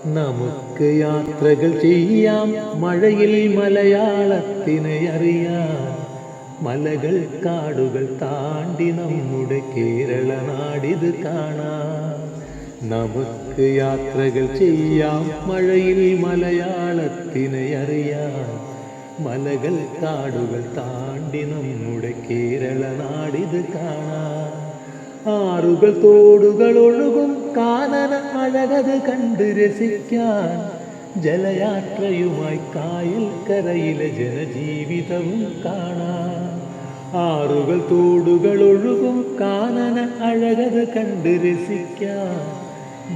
നമുക്ക് യാത്രകൾ ചെയ്യാം, മഴയിൽ മലയാളത്തിനെ അറിയാം. മലകൾ കാടുകൾ താണ്ടി നമ്മുടെ കേരള നാടിത് കാണാം. നമുക്ക് യാത്രകൾ ചെയ്യാം, മഴയിൽ മലയാളത്തിനെ അറിയാം. മലകൾ കാടുകൾ താണ്ടി നമ്മുടെ കേരള നാടിത് കാണാം. ആറുകൾ തോടുകൾ ഒഴുകും കാനന അഴകത് കണ്ട് രസിക്കാൻ. ജലയാത്രയുമായി കായൽ കരയിലെ ജനജീവിതവും കാണാം. ആറുകൾ തോടുകൾ ഒഴുകും കാനന അഴകത് കണ്ട് രസിക്കാൻ.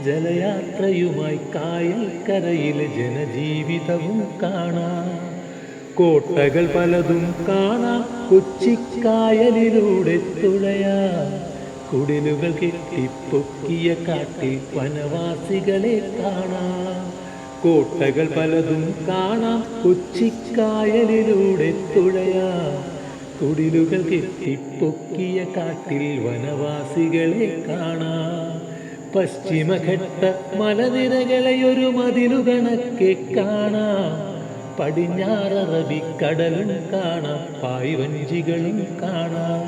ജലയാത്രയുമായി കായൽ കരയിലെ ജനജീവിതവും കാണാം. കോട്ടകൾ പലതും കാണാം, കൊച്ചിക്കായലിലൂടെ തുഴയാം. കുടിലുകൾ കെട്ടിപ്പൊക്കിയ കാട്ടിൽ വനവാസികളെ കാണാം. കോട്ടകൾ പലതും കാണാം, കൊച്ചിക്കായലിലൂടെ തുഴയാം. കുടിലുകൾ കെട്ടിപ്പൊക്കിയ കാട്ടിൽ വനവാസികളെ കാണാം. പശ്ചിമഘട്ട മലനിരകളെ ഒരു മതിലു കണക്കെ കാണാം. പടിഞ്ഞാററബിക്കടലും കാണാം, പായ്വഞ്ചികളും കാണാം.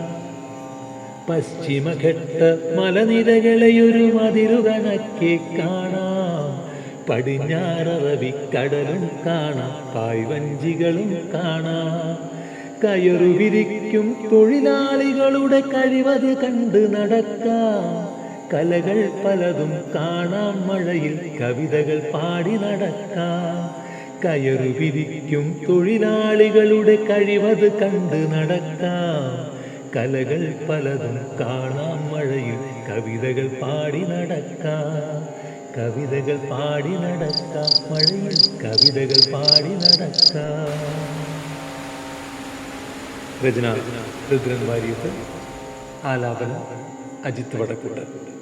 പശ്ചിമഘട്ട മലനിരകളെയൊരു മതിലു കണക്കെ കാണാം. പടിഞ്ഞാററബിക്കടലും കാണാം, പായ്വഞ്ചികളും കാണാം. കയറു വിരിക്കും തൊഴിലാളികളുടെ കഴിവത് കണ്ട് നടക്കാം. കലകൾ പലതും കാണാം, മഴയിൽ കവിതകൾ പാടി നടക്കാം. കയറു വിരിക്കും തൊഴിലാളികളുടെ കഴിവത് കണ്ട് നടക്കാം. കലകൾ പലതും കാണാം, മഴയിൽ കവിതകൾ പാടി നടക്കാം. കവിതകൾ പാടി നടക്കാം, മഴയിൽ കവിതകൾ പാടി നടക്കാം. രചന രുദ്രൻ വാര്യത്ത്, ആലാപനം അജിത്ത് വടക്കൂട്ട്.